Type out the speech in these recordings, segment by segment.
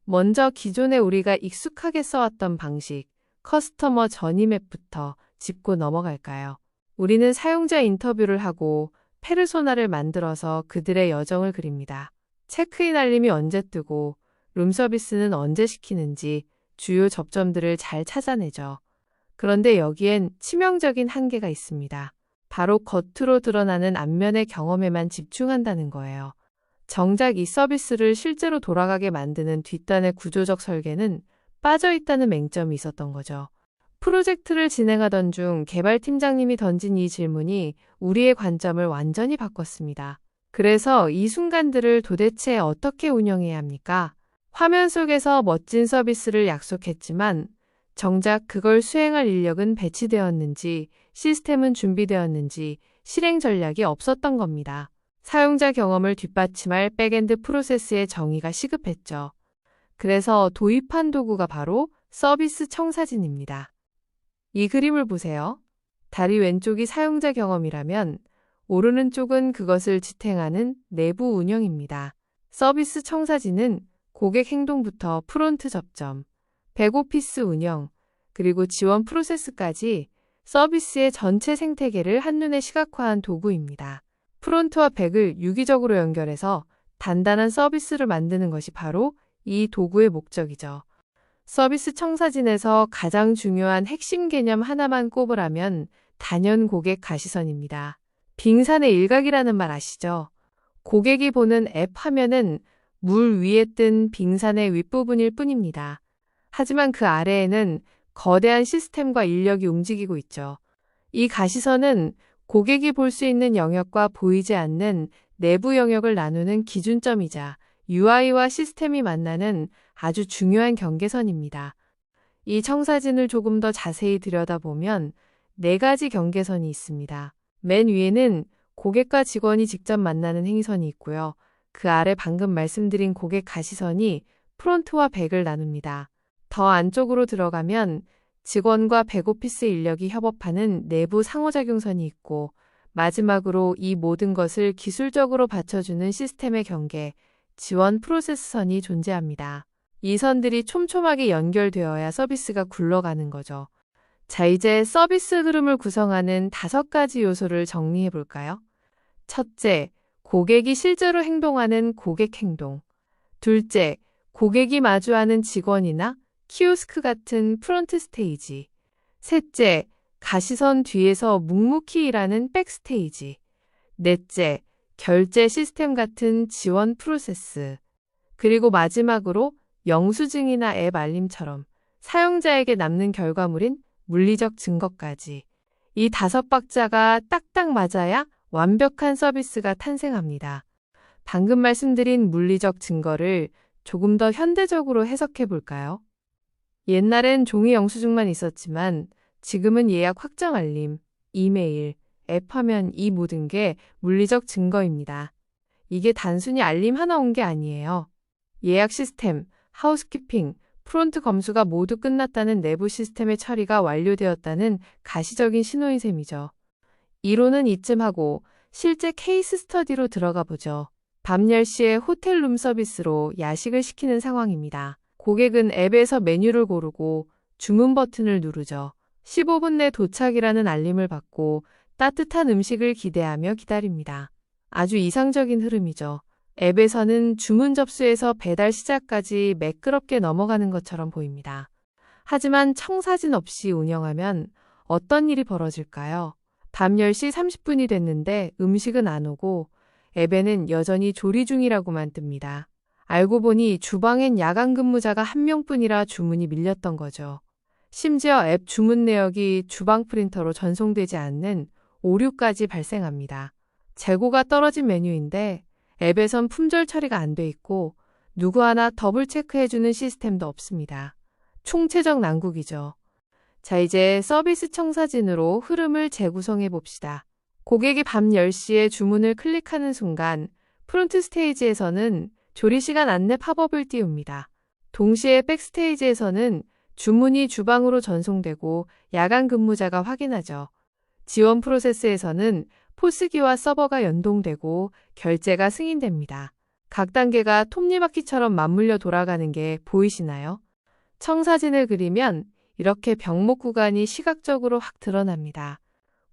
먼저 기존에 우리가 익숙하게 써왔던 방식, 커스터머 저니 맵부터 짚고 넘어갈까요? 우리는 사용자 인터뷰를 하고 페르소나를 만들어서 그들의 여정을 그립니다. 체크인 알림이 언제 뜨고 룸서비스는 언제 시키는지 주요 접점들을 잘 찾아내죠. 그런데 여기엔 치명적인 한계가 있습니다. 바로 겉으로 드러나는 앞면의 경험에만 집중한다는 거예요. 정작 이 서비스를 실제로 돌아가게 만드는 뒷단의 구조적 설계는 빠져있다는 맹점이 있었던 거죠. 프로젝트를 진행하던 중 개발팀장님이 던진 이 질문이 우리의 관점을 완전히 바꿨습니다. 그래서 이 순간들을 도대체 어떻게 운영해야 합니까? 화면 속에서 멋진 서비스를 약속했지만 정작 그걸 수행할 인력은 배치되었는지, 시스템은 준비되었는지 실행 전략이 없었던 겁니다. 사용자 경험을 뒷받침할 백엔드 프로세스의 정의가 시급했죠. 그래서 도입한 도구가 바로 서비스 청사진입니다. 이 그림을 보세요. 다리 왼쪽이 사용자 경험이라면 오르는 쪽은 그것을 지탱하는 내부 운영입니다. 서비스 청사진은 고객 행동부터 프론트 접점, 백오피스 운영, 그리고 지원 프로세스까지 서비스의 전체 생태계를 한눈에 시각화한 도구입니다. 프론트와 백을 유기적으로 연결해서 단단한 서비스를 만드는 것이 바로 이 도구의 목적이죠. 서비스 청사진에서 가장 중요한 핵심 개념 하나만 꼽으라면 단연 고객 가시선입니다. 빙산의 일각이라는 말 아시죠? 고객이 보는 앱 화면은 물 위에 뜬 빙산의 윗부분일 뿐입니다. 하지만 그 아래에는 거대한 시스템과 인력이 움직이고 있죠. 이 가시선은 고객이 볼 수 있는 영역과 보이지 않는 내부 영역을 나누는 기준점이자 UI와 시스템이 만나는 아주 중요한 경계선입니다. 이 청사진을 조금 더 자세히 들여다보면 4가지 경계선이 있습니다. 맨 위에는 고객과 직원이 직접 만나는 행선이 있고요. 그 아래 방금 말씀드린 고객 가시선이 프론트와 백을 나눕니다. 더 안쪽으로 들어가면 직원과 백오피스 인력이 협업하는 내부 상호작용선이 있고 마지막으로 이 모든 것을 기술적으로 받쳐주는 시스템의 경계, 지원 프로세스선이 존재합니다. 이 선들이 촘촘하게 연결되어야 서비스가 굴러가는 거죠. 자, 이제 서비스 흐름을 구성하는 5가지 요소를 정리해 볼까요? 첫째, 고객이 실제로 행동하는 고객 행동. 둘째, 고객이 마주하는 직원이나 키오스크 같은 프론트 스테이지. 셋째, 가시선 뒤에서 묵묵히 일하는 백스테이지. 넷째, 결제 시스템 같은 지원 프로세스. 그리고 마지막으로 영수증이나 앱 알림처럼 사용자에게 남는 결과물인 물리적 증거까지. 이 5박자가 딱딱 맞아야 완벽한 서비스가 탄생합니다. 방금 말씀드린 물리적 증거를 조금 더 현대적으로 해석해 볼까요? 옛날엔 종이 영수증만 있었지만 지금은 예약 확정 알림, 이메일, 앱 화면 이 모든 게 물리적 증거입니다. 이게 단순히 알림 하나 온 게 아니에요. 예약 시스템, 하우스키핑, 프론트 검수가 모두 끝났다는 내부 시스템의 처리가 완료되었다는 가시적인 신호인 셈이죠. 이론은 이쯤 하고 실제 케이스 스터디로 들어가 보죠. 밤 10시에 호텔 룸 서비스로 야식을 시키는 상황입니다. 고객은 앱에서 메뉴를 고르고 주문 버튼을 누르죠. 15분 내 도착이라는 알림을 받고 따뜻한 음식을 기대하며 기다립니다. 아주 이상적인 흐름이죠. 앱에서는 주문 접수에서 배달 시작까지 매끄럽게 넘어가는 것처럼 보입니다. 하지만 청사진 없이 운영하면 어떤 일이 벌어질까요? 밤 10시 30분이 됐는데 음식은 안 오고 앱에는 여전히 조리 중이라고만 뜹니다. 알고 보니 주방엔 야간 근무자가 1명뿐이라 주문이 밀렸던 거죠. 심지어 앱 주문 내역이 주방 프린터로 전송되지 않는 오류까지 발생합니다. 재고가 떨어진 메뉴인데 앱에선 품절 처리가 안 돼 있고 누구 하나 더블 체크해주는 시스템도 없습니다. 총체적 난국이죠. 자, 이제 서비스 청사진으로 흐름을 재구성해 봅시다. 고객이 밤 10시에 주문을 클릭하는 순간 프론트 스테이지에서는 조리시간 안내 팝업을 띄웁니다. 동시에 백스테이지에서는 주문이 주방으로 전송되고 야간 근무자가 확인하죠. 지원 프로세스에서는 포스기와 서버가 연동되고 결제가 승인됩니다. 각 단계가 톱니바퀴처럼 맞물려 돌아가는 게 보이시나요? 청사진을 그리면 이렇게 병목 구간이 시각적으로 확 드러납니다.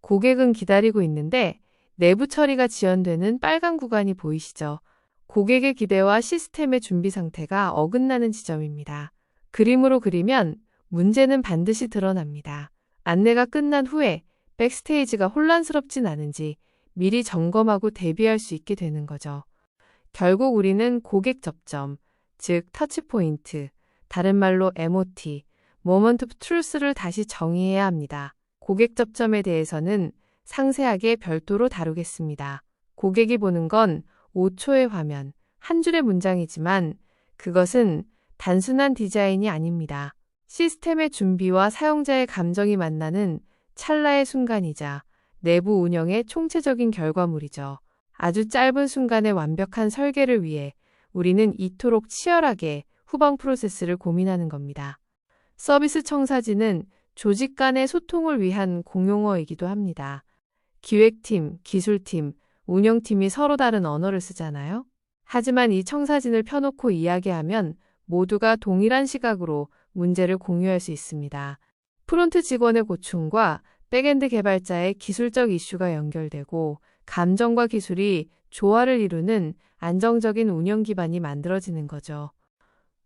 고객은 기다리고 있는데 내부 처리가 지연되는 빨간 구간이 보이시죠? 고객의 기대와 시스템의 준비 상태가 어긋나는 지점입니다. 그림으로 그리면 문제는 반드시 드러납니다. 안내가 끝난 후에 백스테이지가 혼란스럽진 않은지 미리 점검하고 대비할 수 있게 되는 거죠. 결국 우리는 고객 접점, 즉 터치포인트, 다른 말로 MOT, Moment of Truth를 다시 정의해야 합니다. 고객 접점에 대해서는 상세하게 별도로 다루겠습니다. 고객이 보는 건 5초의 화면, 한 줄의 문장이지만 그것은 단순한 디자인이 아닙니다. 시스템의 준비와 사용자의 감정이 만나는 찰나의 순간이자 내부 운영의 총체적인 결과물이죠. 아주 짧은 순간의 완벽한 설계를 위해 우리는 이토록 치열하게 후방 프로세스를 고민하는 겁니다. 서비스 청사진은 조직 간의 소통을 위한 공용어이기도 합니다. 기획팀, 기술팀, 운영팀이 서로 다른 언어를 쓰잖아요. 하지만 이 청사진을 펴놓고 이야기하면 모두가 동일한 시각으로 문제를 공유할 수 있습니다. 프론트 직원의 고충과 백엔드 개발자의 기술적 이슈가 연결되고 감정과 기술이 조화를 이루는 안정적인 운영 기반이 만들어지는 거죠.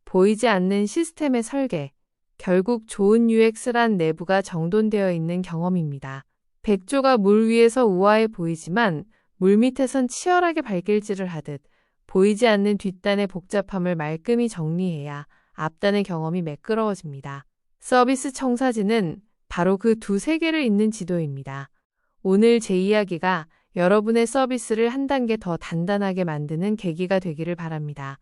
보이지 않는 시스템의 설계, 결국 좋은 UX란 내부가 정돈되어 있는 경험입니다. 백조가 물 위에서 우아해 보이지만 물밑에선 치열하게 발길질을 하듯 보이지 않는 뒷단의 복잡함을 말끔히 정리해야 앞단의 경험이 매끄러워집니다. 서비스 청사진은 바로 그 두 세계를 잇는 지도입니다. 오늘 제 이야기가 여러분의 서비스를 한 단계 더 단단하게 만드는 계기가 되기를 바랍니다.